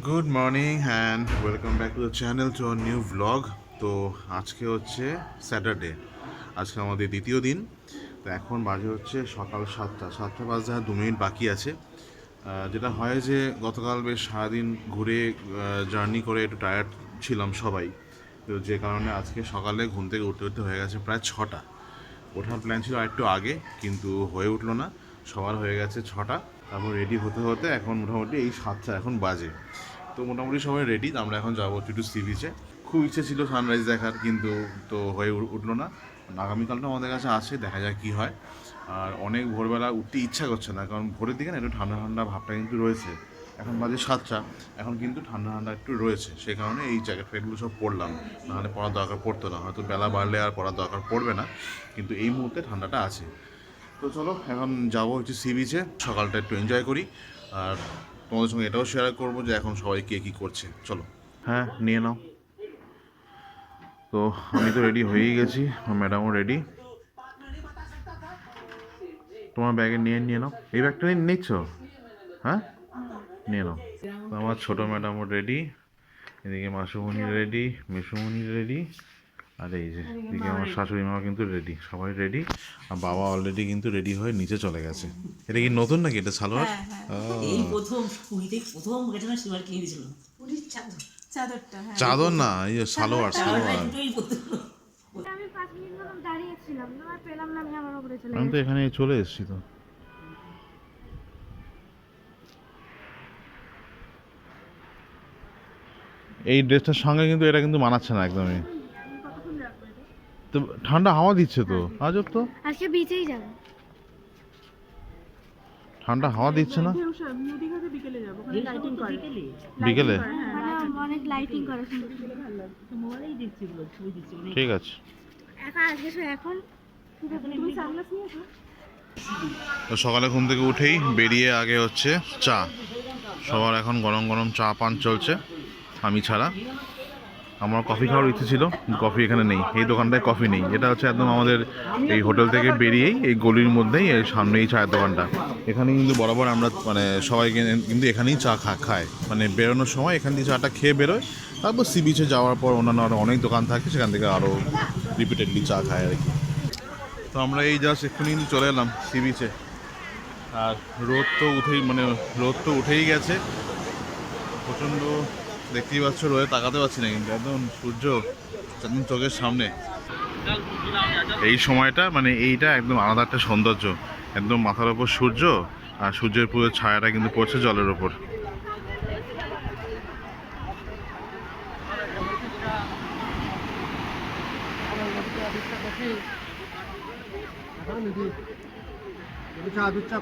Good morning and welcome back to the channel to our new vlog. তো আজকে হচ্ছে Saturday, আজকে আমাদের দ্বিতীয় দিন। তো এখন বাজে হচ্ছে সকাল 7টা বাজতে আর 2 মিনিট বাকি আছে। যেটা হয় যে গতকাল বেশ সারাদিন ঘুরে জার্নি করে একটু টায়ার্ড ছিলাম সবাই। তো যে কারণে আজকে সকালে ঘুম থেকে উঠতে উঠতে হয়ে গেছে প্রায় 6টা। ওঠার প্ল্যান ছিল আরেকটু আগে, কিন্তু হয়ে উঠলো না। সবার হয়ে গেছে 6টা, তারপর রেডি হতে হতে এখন মোটামুটি এই 7টা এখন বাজে। তো মোটামুটি সবাই রেডি, আমরা এখন যাবো একটু সি বিচে। খুব ইচ্ছে ছিল সানরাইজ দেখার, কিন্তু তো হয়ে উঠলো না। আগামীকালটা আমাদের কাছে আছে, দেখা যাক কী হয়। আর অনেক ভোরবেলা উঠতে ইচ্ছা করছে না, কারণ ভোরের দিকে না একটু ঠান্ডা ঠান্ডা ভাবটা কিন্তু রয়েছে। এখন বাজে 7টা, এখন কিন্তু ঠান্ডা ঠান্ডা একটু রয়েছে, সেই কারণে এই জ্যাকেট ফ্যাকেটগুলো সব পরলাম। নাহলে পরার দরকার পড়তো না, হয়তো বেলা বাড়লে আর পরার দরকার পড়বে না, কিন্তু এই মুহূর্তে ঠান্ডাটা আছে। তো চলো এখন যাবো হচ্ছে সি বিচে, সকালটা একটু এনজয় করি। আর তোমাদের সঙ্গে এটাও শেয়ার করবো যে এখন সবাই কে কী করছে। চলো, হ্যাঁ নিয়ে নাও। তো আমি তো রেডি হয়েই গেছি, ম্যাডামও রেডি। তোমার ব্যাগে নিয়ে নাও, এই ব্যাগটা নিচ্ছ? হ্যাঁ, নিয়ে নাও। তো আমার ছোটো ম্যাডামও রেডি, এদিকে মাসুমণি রেডি, মেসুমণি রেডি, আর এই যে এদিকে আমার শাশুড়ি মা কিন্তু রেডি, সবাই রেডি। আর বাবা অলরেডি কিন্তু রেডি হয়ে নিচে চলে গেছে। এটা কি নতুন নাকি, এটা সালোয়ার? এই প্রথম পুরীতে প্রথম গেছিলাম, সেবার কিনে দিয়েছিল পুরীর চাদরটা। চাদর না, এই যে সালোয়ার। আমি 5 মিনিট মতো দাঁড়িয়েছিলাম না, আর পেলাম না, আমি আমার উপরে চলে আমি তো এখানে চলে এসেছি। তো এই ড্রেসটার সঙ্গে কিন্তু এটা কিন্তু মানাচ্ছে না একদমই। কতক্ষণ রাখবো এটা? তো ঠান্ডা হাওয়া দিচ্ছে তো, আজব তো। আজকে বিচেই যাব। ঠান্ডা হাওয়া দিচ্ছে না বিকেলে যাবো, বিকেলে? মানে অনেক লাইটিং করে সুন্দর। মোবাইলেই দেখছি, ছবি দিচ্ছি। ঠিক আছে। এখন তুমি সানগ্লাস নিয়ে এসো। তো সকালে ঘুম থেকে উঠেই বেরিয়ে আগে হচ্ছে চা। সবার এখন গরম গরম চা পান চলছে, আমি ছাড়া। আমার কফি খাওয়ার ইচ্ছে ছিল, কফি এখানে নেই, এই দোকানটায় কফি নেই। এটা হচ্ছে একদম আমাদের এই হোটেল থেকে বেরিয়েই এই গলির মধ্যেই এই সামনেই চায়ের দোকানটা। এখানে কিন্তু বরাবর আমরা মানে সবাই কিন্তু এখানেই চা খায়, মানে বেরোনোর সময় এখান থেকে চাটা খেয়ে বেরোয়। তারপর সি বিচে যাওয়ার পর অন্যান্য আরও অনেক দোকান থাকে, সেখান থেকে আরও রিপিটেডলি চা খায় আর কি। তো আমরা এই জাস্ট এক্ষুনি চলে এলাম সি বিচে। আর রোদ তো উঠেই গেছে প্রচণ্ড, দেখতেই পাচ্ছ। রোদে তাকাতে পারছি না, কিন্তু একদম সূর্য একদম চোখের সামনে। এই সময়টা মানে এইটা একদম আলাদা একটা সৌন্দর্য, একদম মাথার ওপর সূর্য, আর সূর্যের পুরো ছায়াটা কিন্তু পড়ছে জলের ওপর।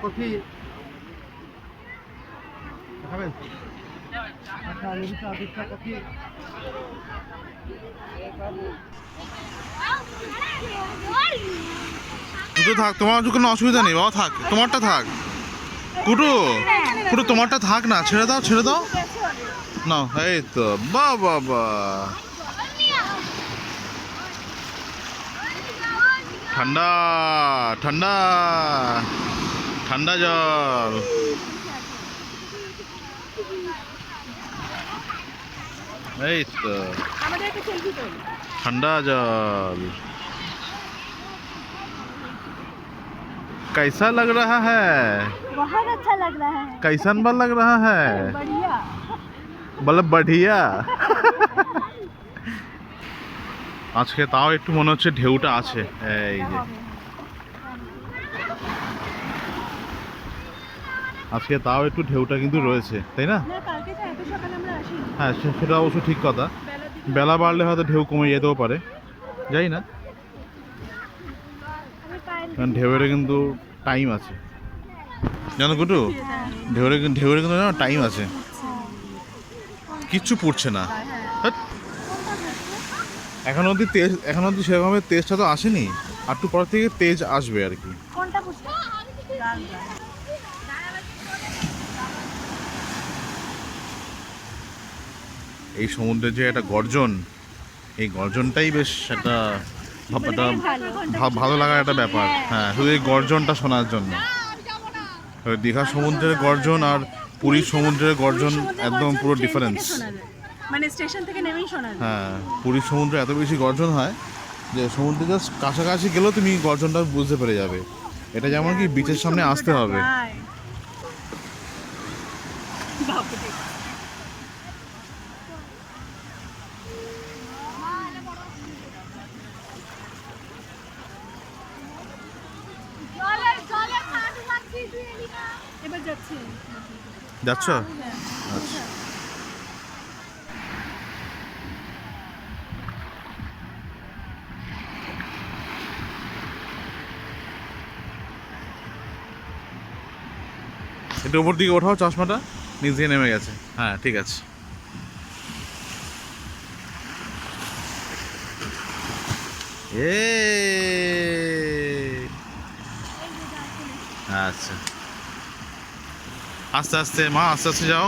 কফি খাবেন? কফি দুটো থাক, তোমার কোনো অসুবিধা নেই বাবা, থাক, তোমারটা থাক। কুটু কুটু তোমারটা থাক না, ছেড়ে দাও না। এই তো বাবা, ঠান্ডা ঠান্ডা ঠান্ডা জল। এই তো ঠান্ডা জল। कैसा लग रहा है? बहुत अच्छा लग रहा है। कैसन बल लग रहा है? बढ़िया। বলে बढ़िया। আজকে তাও একটু মনে হচ্ছে ঢেউটা আছে। এই যে আজকে তাও একটু ঢেউটা কিন্তু রয়েছে, তাই না? কালকে তো এত সকালে আমরা আসিনি। হ্যাঁ, সেটা অবশ্য ঠিক কথা। বেলা বাড়লে হয়তো ঢেউ কমে যেতেও পারে, যাই না, কারণ ঢেউয়ের কিন্তু টাইম আছে, জানো কুটু? ঢেউয়ের কিন্তু জানো টাইম আছে। কিচ্ছু পড়ছে না এখন অবধি সেভাবে তেজটা তো আসেনি, আর একটু পর থেকে তেজ আসবে আর কি। কোনটা বুঝতে? এই সমুদ্রের যে একটা গর্জন, এই গর্জনটাই বেশ একটা ভালো লাগার একটা ব্যাপার। হ্যাঁ, শুধু এই গর্জনটা শোনার জন্য। দীঘা সমুদ্রের গর্জন আর পুরীর সমুদ্রের গর্জন সমুদ্রের একদম গর্জন পুরো ট্রেন ডিফারেন্স। থেকে শোনা যায়। মানে স্টেশন থেকে নেমেই শোনা যায়। হ্যাঁ, পুরীর সমুদ্রে এত বেশি গর্জন হয় যে সমুদ্রে জাস্ট কাছাকাছি গেলেও তুমি গর্জনটা বুঝতে পেরে যাবে। এটা যেমন কি বিচের সামনে আসতে হবে। প্রায়। বাপরে। এবার যাচ্ছি। যাচ্ছ? আচ্ছা। একটু উপর দিকে ওঠাও চশমাটা, নিচ দিয়ে নেমে গেছে। হ্যাঁ ঠিক আছে। আচ্ছা, আস্তে আস্তে মা, আস্তে আস্তে যাও।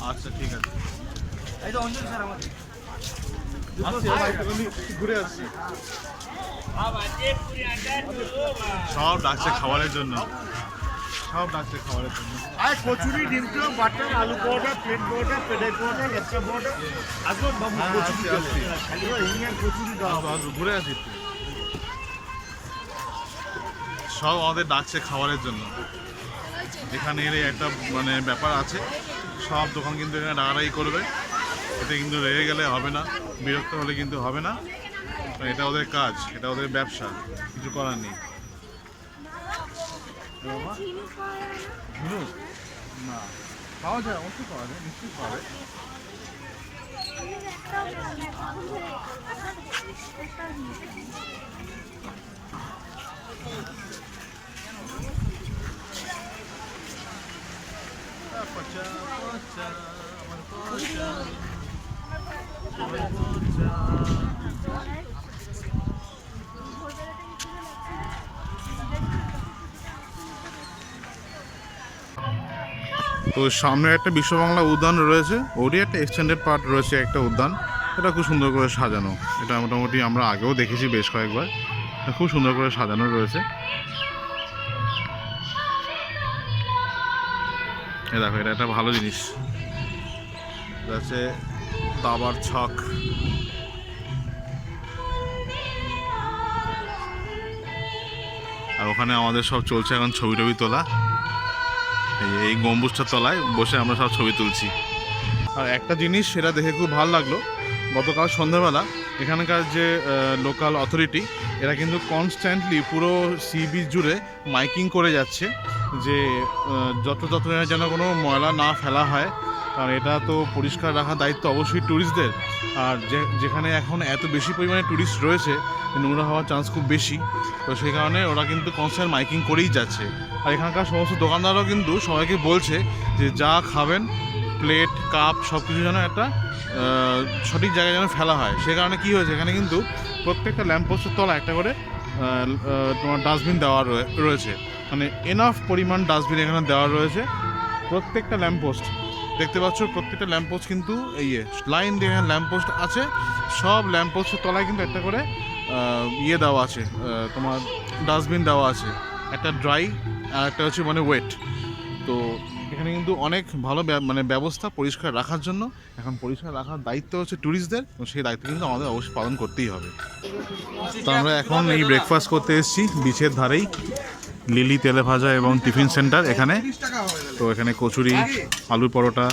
আচ্ছা ঠিক আছে, ঘুরে আসছি। সব ডাকছে খাবারের জন্য, সব ডাকছে খাবারের জন্য। আর কচুরি, ডিম চপ, বাটার, আলু পরোটা, প্লেট পরোটা, পেটাই পরোটা, লেচকা পরোটা, আসুন বাবু কচুরি আসছি। খালি ইন্ডিয়ান কচুরি দাও। ঘুরে আসি একটু। সব আমাদের ডাকছে খাবারের জন্য। এখানে এর একটা মানে ব্যাপার আছে, সব দোকান কিন্তু এখানে ডাকাডাকি করবে। এতে কিন্তু রেগে গেলে হবে না, বিরক্ত হলে কিন্তু হবে না। এটা ওদের কাজ, এটা ওদের ব্যবসা, কিছু করার নেই। ঝিনুক না, পাওয়া যায়, অবশ্যই পাওয়া যায়, নিশ্চয়ই পাওয়া যায়। তো সামনে একটা বিশ্ববাংলা উদ্যান রয়েছে, ওরই একটা এক্সটেন্ডেড পার্ট রয়েছে একটা উদ্যান। এটা খুব সুন্দর করে সাজানো, এটা মোটামুটি আমরা আগেও দেখেছি বেশ কয়েকবার। খুব সুন্দর করে সাজানো রয়েছে। দেখো, এটা একটা ভালো জিনিস, এটা হচ্ছে দাবার ছক। আর ওখানে আমাদের সব চলছে এখন ছবি টবি তোলা। এই গম্বুজটার তলায় বসে আমরা সব ছবি তুলছি। আর একটা জিনিস সেটা দেখে খুব ভালো লাগলো, গতকাল সন্ধ্যাবেলা এখানকার যে লোকাল অথরিটি, এরা কিন্তু কনস্ট্যান্টলি পুরো সি বিচ জুড়ে মাইকিং করে যাচ্ছে যে যত যেন কোনো ময়লা না ফেলা হয়, কারণ এটা তো পরিষ্কার রাখার দায়িত্ব অবশ্যই ট্যুরিস্টদের। আর যেখানে এখন এত বেশি পরিমাণে ট্যুরিস্ট রয়েছে, নোংরা হওয়ার চান্স খুব বেশি। তো সেই কারণে ওরা কিন্তু কনস্ট্যান্ট মাইকিং করেই যাচ্ছে। আর এখানকার সমস্ত দোকানদারও কিন্তু সবাইকে বলছে যে যা খাবেন, প্লেট, কাপ সব কিছু যেন একটা সঠিক জায়গায় যেন ফেলা হয়। সে কারণে কী হয়েছে, এখানে কিন্তু প্রত্যেকটা ল্যাম্পপোস্টের তলা একটা করে তোমার ডাস্টবিন দেওয়া রয়েছে। মানে এনাফ পরিমাণ ডাস্টবিন এখানে দেওয়া রয়েছে প্রত্যেকটা ল্যাম্পপোস্ট। দেখতে পাচ্ছ প্রত্যেকটা ল্যাম্পপোস্ট কিন্তু এই লাইন দিয়ে এখানে ল্যাম্পপোস্ট আছে। সব ল্যাম্পপোস্টের তলায় কিন্তু একটা করে দেওয়া আছে, তোমার ডাস্টবিন দেওয়া আছে, একটা ড্রাই আর একটা হচ্ছে মানে ওয়েট। তো এখানে কিন্তু অনেক ভালো মানে ব্যবস্থা পরিষ্কার রাখার জন্য। এখন পরিষ্কার রাখার দায়িত্ব হচ্ছে ট্যুরিস্টদের, এবং সেই দায়িত্ব কিন্তু আমাদের অবশ্যই পালন করতেই হবে। তো আমরা এখন এই ব্রেকফাস্ট করতে এসেছি বিচের ধারেই, লিলি তেলে ভাজা এবং টিফিন সেন্টার এখানে। তো এখানে কচুরি, আলুর পরোটা,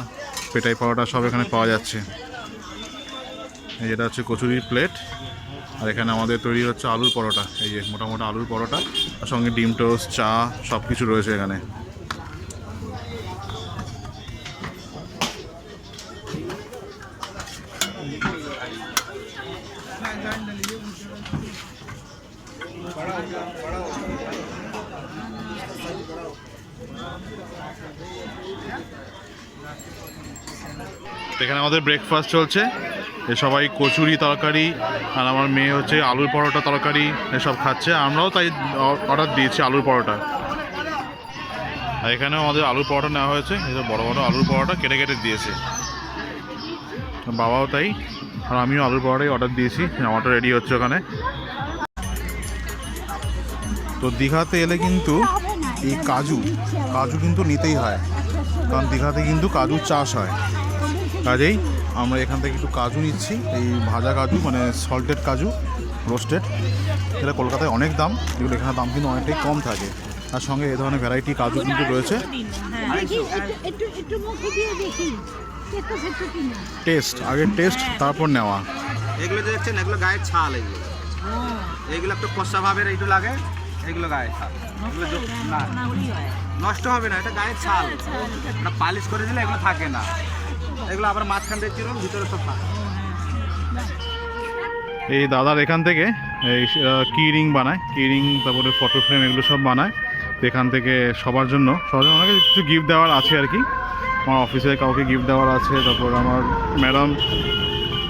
পেটাই পরোটা সব এখানে পাওয়া যাচ্ছে। এই যেটা হচ্ছে কচুরির প্লেট, আর এখানে আমাদের তৈরি হচ্ছে আলুর পরোটা। এই যে মোটামোটা আলুর পরোটা, আর সঙ্গে ডিম টোস্ট, চা সব কিছু রয়েছে এখানে। এখানে আমাদের ব্রেকফাস্ট চলছে, এ সবাই কচুরি তরকারি, আর আমার মেয়ে হচ্ছে আলুর পরোটা তরকারি এসব খাচ্ছে। আমরাও তাই অর্ডার দিয়েছি আলুর পরোটা। আর এখানেও আমাদের আলুর পরোটা নেওয়া হয়েছে, এই যে বড় বড় আলুর পরোটা কেটে কেটে দিয়েছে। বাবাও তাই, আর আমিও আলুর পরোটাই অর্ডার দিয়েছি। আমারটা রেডি হচ্ছে ওখানে। তো দীঘাতে এলে কিন্তু এই কাজু কিন্তু নিতেই হয়, কারণ দীঘাতে কিন্তু কাজুর চাষ হয়। কাজেই আমরা এখান থেকে একটু কাজু নিচ্ছি, এই ভাজা কাজু, মানে সল্টেড কাজু, রোস্টেড। এটা কলকাতায় অনেক দাম, এগুলো এখানে দাম কিন্তু অনেকটাই কম থাকে। আর সঙ্গে এ ধরনের ভ্যারাইটি কাজু কিন্তু রয়েছে। টেস্ট, আগে টেস্ট তারপর নেওয়া। এগুলো যে দেখছেন এগুলো গায়ের ছাল, এগুলো একটু কষা ভাবের এইটু লাগে, এগুলো গায়ের ছাল। এগুলো না নষ্ট হবে না, এটা গায়ের ছাল, এটা পালিশ করে দিলে এগুলো থাকে না। এগুলো আবার মাঝখান দিয়ে চিরুন, ভিতরে সব থাকে। এই দাদার এখান থেকে এই কি রিং বানায়, কি রিং, তারপরে ফটো ফ্রেম, এগুলো সব বানায়। তো এখান থেকে সবার জন্য অনেক কিছু গিফট দেওয়ার আছে আর কি। আমার অফিসে কাউকে গিফট দেওয়ার আছে, তারপর আমার ম্যাডাম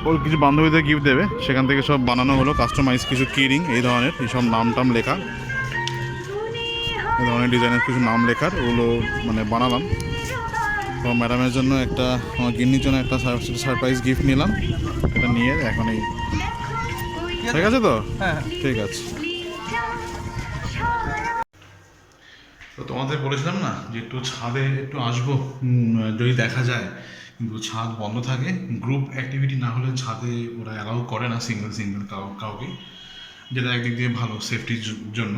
ওর কিছু বান্ধবীদের গিফট দেবে, সেখান থেকে সব বানানো হলো কাস্টমাইজ কিছু কি রিং, এই ধরনের এইসব নাম টাম লেখা, এই ধরনের ডিজাইনের কিছু নাম লেখার, ওগুলো মানে বানালাম। তো ম্যাডামের জন্য একটা, আমার গিন্নির জন্য একটা সারপ্রাইজ গিফট নিলাম। এটা নিয়ে এখন এই ঠিক আছে তো, ঠিক আছে। তো তোমাদের বলেছিলাম না যে একটু ছাদে একটু আসবো, যদি দেখা যায়, কিন্তু ছাদ বন্ধ থাকে। গ্রুপ অ্যাক্টিভিটি না হলে ছাদে ওরা অ্যালাউ করে না সিঙ্গেল কাউকে, যেটা একদিক দিয়ে ভালো সেফটির জন্য।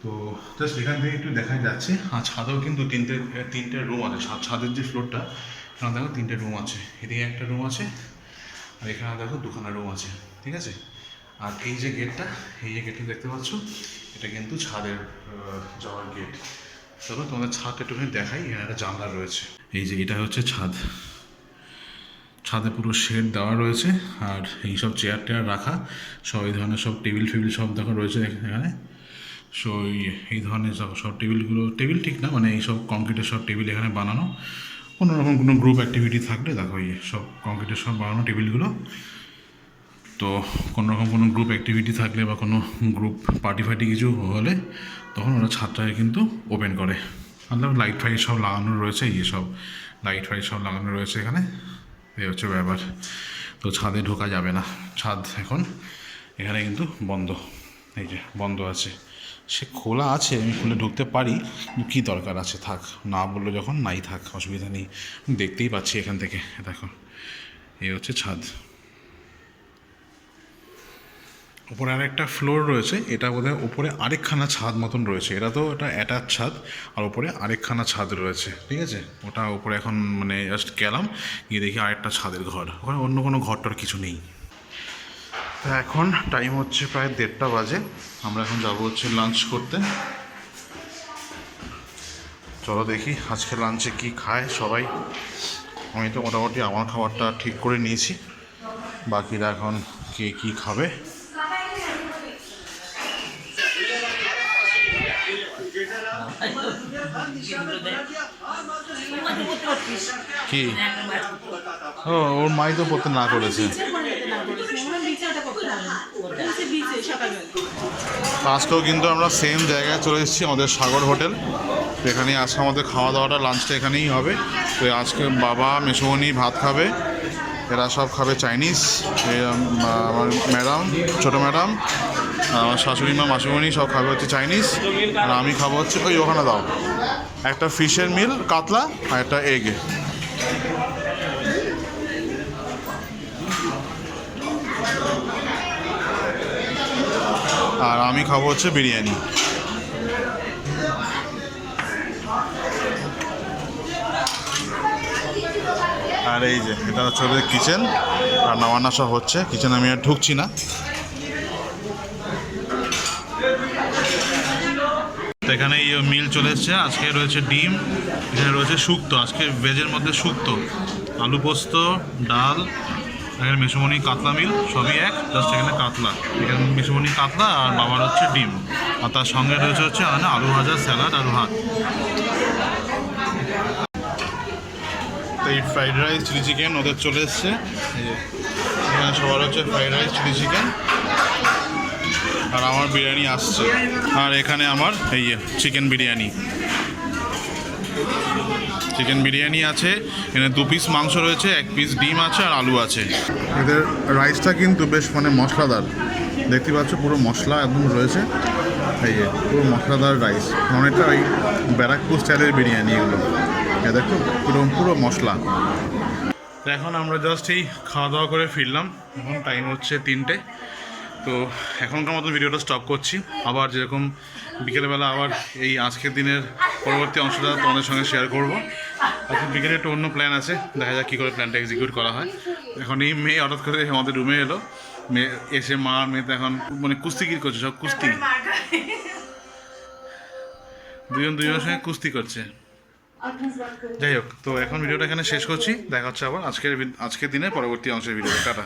তো জাস্ট এখান থেকে একটু দেখা যাচ্ছে। আর ছাদেও কিন্তু তিনটে রুম আছে, ছাদের যে ফ্লোরটা, এখানে দেখো তিনটে রুম আছে। এদিকে একটা রুম আছে, আর এখানে দেখো দুখানা রুম আছে, ঠিক আছে। আর এই যে গেটটা দেখতে পাচ্ছ, এটা কিন্তু ছাদের যাওয়ার গেট। চলো তোমাদের ছাদটা একটুখানি দেখাই। এখানে একটা জানলা রয়েছে, এই যে এটা হচ্ছে ছাদে পুরো শেড দেওয়া রয়েছে। আর এই সব চেয়ার টেয়ার রাখা, সব এই ধরনের সব টেবিল সব দেখো রয়েছে এখানে। সো এই ধরনের সব টেবিল ঠিক না, মানে এইসব কংক্রিটের সব টেবিল এখানে বানানো। কোনোরকম কোনো গ্রুপ অ্যাক্টিভিটি থাকলে দেখো এই সব কংক্রিটের সব বানানো টেবিলগুলো। তো কোনোরকম কোনো গ্রুপ অ্যাক্টিভিটি থাকলে বা কোনো গ্রুপ পার্টি কিছু হলে তখন ওরা ছাদটাকে কিন্তু ওপেন করে। আর লাইট ফাইট সব লাগানো রয়েছে, এই সব লাইট ফাইট সব লাগানো রয়েছে এখানে। এই হচ্ছে ব্যাপার। তো ছাদে ঢোকা যাবে না, ছাদ এখন এখানে কিন্তু বন্ধ, এই যে বন্ধ আছে। সে খোলা আছে, আমি খুলে ঢুকতে পারি, কী দরকার আছে, থাক, না বললো যখন নাই থাক, অসুবিধা নেই। দেখতেই পাচ্ছি এখান থেকে, দেখো এই হচ্ছে ছাদ। ওপরে আর একটা ফ্লোর রয়েছে, এটা বোধহয় ওপরে আরেকখানা ছাদ মতন রয়েছে। এটা অ্যাটাচ ছাদ, আর ওপরে আরেকখানা ছাদ রয়েছে, ঠিক আছে। ওটা ওপরে এখন মানে জাস্ট গেলাম, গিয়ে দেখি আরেকটা ছাদের ঘর, ওখানে অন্য কোনো ঘরটার কিছু নেই। তো এখন টাইম হচ্ছে প্রায় 1:30 বাজে। আমরা এখন যাবো হচ্ছে লাঞ্চ করতে। চলো দেখি আজকে লাঞ্চে কি খায় সবাই। আমি তো মোটামুটি আমার খাবারটা ঠিক করে নিয়েছি, বাকিরা এখন কে কী খাবে। কি ও, ওর মাই তো পড়তে না করেছে। আজকেও কিন্তু আমরা সেম জায়গায় চলে এসেছি, আমাদের সাগর হোটেল। তো এখানেই আজকে আমাদের খাওয়া দাওয়াটা, লাঞ্চটা এখানেই হবে। তো আজকে বাবা মেসোমণি ভাত খাবে, এরা সব খাবে চাইনিজ। আমার ম্যাডাম, ছোটো ম্যাডাম, আমার শাশুড়ি মা, মাসিমণি সব খাবে হচ্ছে চাইনিজ। আর আমি খাবো হচ্ছে ওই ওখানে দাও একটা ফিশের মিল, কাতলা, আর একটা এগ। আর আমি খাবো হচ্ছে বিরিয়ানি। আর এই যে এটা হচ্ছে ওদের কিচেন, রান্না বান্না সব হচ্ছে। কিচেনে আমি আর ঢুকছি না। এখানে এই মিল চলে এসছে। আজকে রয়েছে ডিম, এখানে রয়েছে শুক্তো, আজকে ভেজের মধ্যে শুক্তো, আলু পোস্ত, ডাল। এখানে মেসোমণি কাতলা মিল, সবই এক, জাস্ট এখানে কাতলা, এখানে মেসোমণি কাতলা, আর বাবার হচ্ছে ডিম। আর তার সঙ্গে রয়েছে হচ্ছে আলু ভাজা, স্যালাড আর ভাত। তো এই ফ্রাইড রাইস, চিলি চিকেন ওদের চলে এসছে। এখানে সবার হচ্ছে ফ্রাইড রাইস চিলি চিকেন, আর আমার বিরিয়ানি আসছে। আর এখানে আমার এই চিকেন বিরিয়ানি আছে, এখানে 2 পিস মাংস রয়েছে, 1 পিস ডিম আছে আর আলু আছে। এদের রাইসটা কিন্তু বেশ মানে মশলাদার, দেখতে পাচ্ছ পুরো মশলা একদম রয়েছে, এই যে পুরো মশলাদার রাইস, অনেকটা ওই ব্যারাকপুর স্টাইলের বিরিয়ানি এগুলো, দেখো পুরো মশলা। তো এখন আমরা জাস্ট এই খাওয়া দাওয়া করে ফিরলাম, এখন টাইম হচ্ছে 3টে। তো এখনকার মতো ভিডিওটা স্টপ করছি, আবার যেরকম বিকেলবেলা আবার এই আজকের দিনের পরবর্তী অংশটা তোমাদের সঙ্গে শেয়ার করব। এখন বিকেলে একটা অন্য প্ল্যান আছে, দেখা যাক কী করে প্ল্যানটা এক্সিকিউট করা হয়। এখন এই মেয়ে হঠাৎ করে আমাদের রুমে এলো, মেয়ে এসে মা আর মেয়ে তো এখন মানে কুস্তিগির করছে, সব কুস্তি, দুজনের সঙ্গে কুস্তি করছে। যাই হোক, তো এখন ভিডিওটা এখানে শেষ করছি, দেখা হচ্ছে আবার আজকের দিনের পরবর্তী অংশের ভিডিও। টাটা।